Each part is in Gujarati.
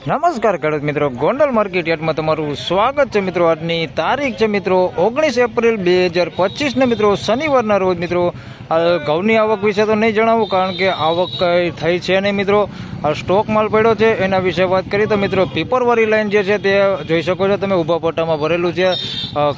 નમસ્કાર ખેડૂત મિત્રો, ગોંડલ માર્કેટ યાર્ડમાં તમારું સ્વાગત છે મિત્રો. આજની તારીખ છે મિત્રો 19 એપ્રિલ 2025 ને મિત્રો શનિવારના રોજ મિત્રો. હાલ ઘઉંની આવક વિશે તો નહીં જણાવું, કારણ કે આવક કંઈ થઈ છે નહીં મિત્રો. હાલ સ્ટોક માલ પડ્યો છે એના વિશે વાત કરીએ તો મિત્રો પીપરવાળી લાઈન જે છે તે જોઈ શકો છો તમે, ઊભા પટ્ટામાં ભરેલું છે,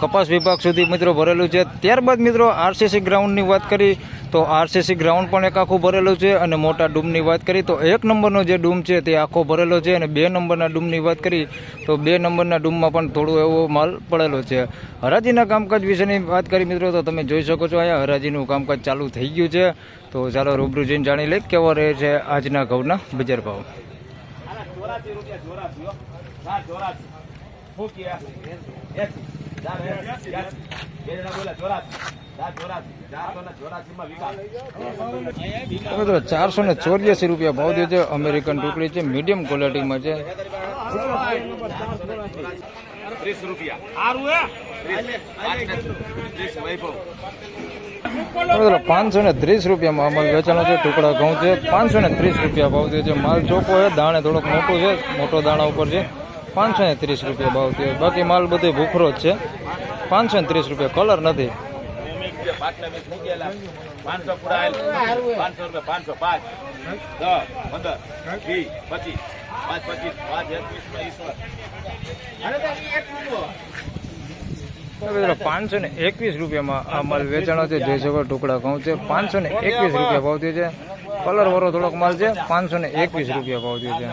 કપાસ વિભાગ સુધી મિત્રો ભરેલું છે. ત્યારબાદ મિત્રો આરસીસી ગ્રાઉન્ડની વાત કરી તો આરસીસી ગ્રાઉન્ડ પણ એક આખું ભરેલું છે. અને મોટા ડૂમની વાત કરી તો 1 નંબરનો જે ડૂમ છે તે આખો ભરેલો છે. અને 2 નંબરના ડૂમની વાત કરી તો 2 નંબરના ડૂમમાં પણ થોડું એવો માલ પડેલો છે. હરાજીના કામકાજ વિશેની વાત કરી મિત્રો તો તમે જોઈ શકો છો અહીંયા હરાજીનું કામકાજ ચાલુ થઈ ગયું છે. તો ચાલો રૂબરૂ જઈને જાણી લઈએ કેવો રહે છે આજના ઘઉંના બજાર ભાવ. મિત્રો 484 રૂપિયા ભાવ દે છે. અમેરિકન ટુકડી છે, મીડિયમ ક્વોલિટીમાં છે. 530 રૂપિયામાં અમલ વેચાણો છે. ટુકડા ઘઉં છે, 530 રૂપિયા ભાવ દે છે. માલ ચોખ્ખો છે, દાણે થોડોક મોટું છે, મોટો દાણા ઉપર છે. 530 રૂપિયા ભાવ દે. બાકી માલ બધો ભૂખરો જ છે. 530 રૂપિયા, કલર નથી. 500 પુરાયેલ 500 રૂપિયા, 505 10 15 20 25 521 રૂપિયામાં આ માલ વેચાણો છે. જોઈ શકો ટુકડા ઘઉં છે. 521 રૂપિયા ભાવ દે છે. કલર વાળો થોડોક માલ છે. 521 રૂપિયા ભાવ દે છે.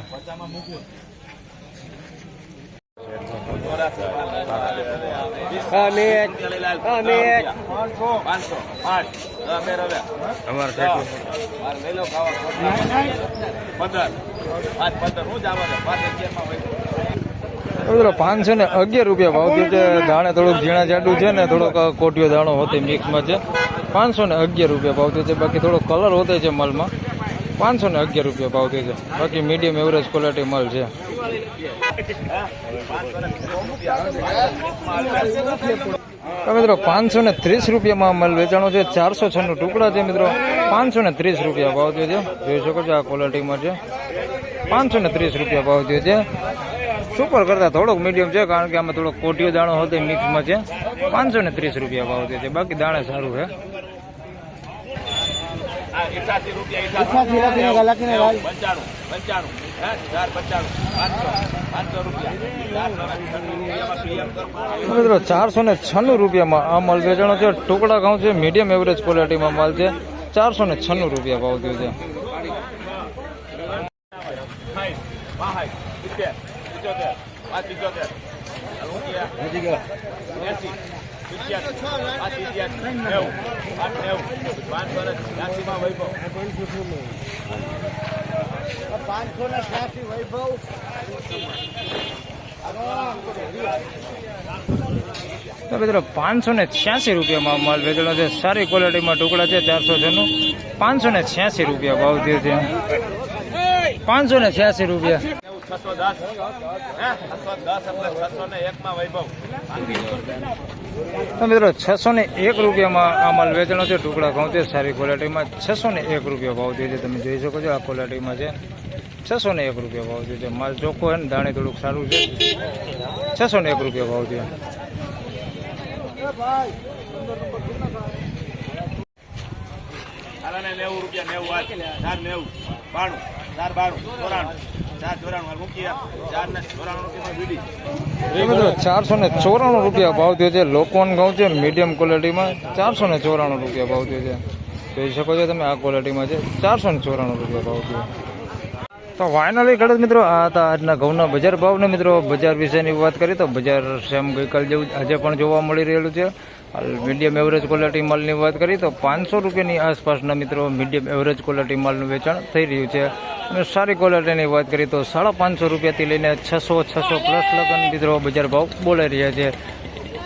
પાંચસો ને 11 રૂપિયા ભાવ દે છે. દાણે થોડુંક ઝીણા જાડું છે ને થોડોક કોટિયો દાણો હોતે મિક્સમાં છે. 511 રૂપિયા ભાવ દે છે. બાકી થોડો કલર હોતે છે માલમાં. 511 રૂપિયા ભાવ દે છે. બાકી મીડિયમ એવરેજ ક્વોલિટી માલ છે. મિત્રો 530 રૂપિયામાં માલ વેચાણો છે. 496 ટુકડા છે મિત્રો. 530 રૂપિયા ભાવ દે છે. જોઈ શકો છો આ ક્વોલિટીમાં છે. 530 રૂપિયા ભાવ દે છે. સુપર કરતા થોડોક મીડિયમ છે, કારણ કે આમાં થોડોક કોટિયો દાણો હતો મિક્સમાં છે. 530 રૂપિયા ભાવ દે છે. બાકી દાણે સારું છે. 496 રૂપિયામાં આ માલ વેચાણો છે. ટુકડા ઘઉં છે, મીડિયમ એવરેજ ક્વોલિટીમાં માલ છે. 496 રૂપિયા ભાવ દે છે. મિત્રો 586 રૂપિયામાં માલ વેચાણો છે. સારી ક્વોલિટીમાં ટુકડા છે. 496 586 રૂપિયા ભાવ દે છે. 586 રૂપિયા. મિત્રો 601 રૂપિયામાં આ માલ વેચાણો છે. ટુકડા ઘઉં છે, સારી ક્વોલિટીમાં. 601 રૂપિયા ભાવ દે છે. તમે જોઈ શકો છો આ ક્વોલિટીમાં છે. 601 રૂપિયા ભાવ દે છે. માલ ચોખ્ખો છે ને દાણે થોડુંક સારું છે. 601 રૂપિયા ભાવ દે. મિત્રો 494 રૂપિયા ભાવ થયો છે. લોકવન ઘઉં છે, મીડિયમ ક્વોલિટીમાં. 494 રૂપિયા ભાવ થયો છે. જોઈ શકો છો તમે આ ક્વોલિટીમાં છે. 494 રૂપિયા ભાવ થયો. તો ફાઇનલી ખેડૂત મિત્રો આ હતા આજના ઘઉંના બજાર ભાવ ને મિત્રો બજાર વિશેની વાત કરીએ તો બજાર સેમ ગઈકાલ જેવું આજે પણ જોવા મળી રહેલું છે. મીડિયમ એવરેજ ક્વોલિટી માલની વાત કરીએ તો 500 રૂપિયાની આસપાસના મિત્રો મીડિયમ એવરેજ ક્વોલિટી માલનું વેચાણ થઈ રહ્યું છે. અને સારી ક્વોલિટીની વાત કરીએ તો 550 રૂપિયાથી લઈને 600 પ્લસ લગન મિત્રો બજાર ભાવ બોલાઈ રહ્યા છે.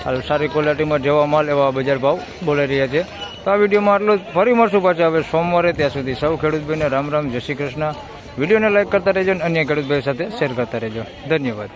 હાલ સારી ક્વોલિટીમાં જેવા માલ એવા બજાર ભાવ બોલાઈ રહ્યા છે. તો આ વિડીયોમાં આટલું જ. ફરી મળશું પાછા હવે સોમવારે. ત્યાં સુધી સૌ ખેડૂતભાઈને રામ રામ, જય શ્રી કૃષ્ણ. વિડીયોને લાઈક કરતા રહેજો અને અન્ય ખેડૂતભાઈ સાથે શેર કરતા રહેજો. ધન્યવાદ.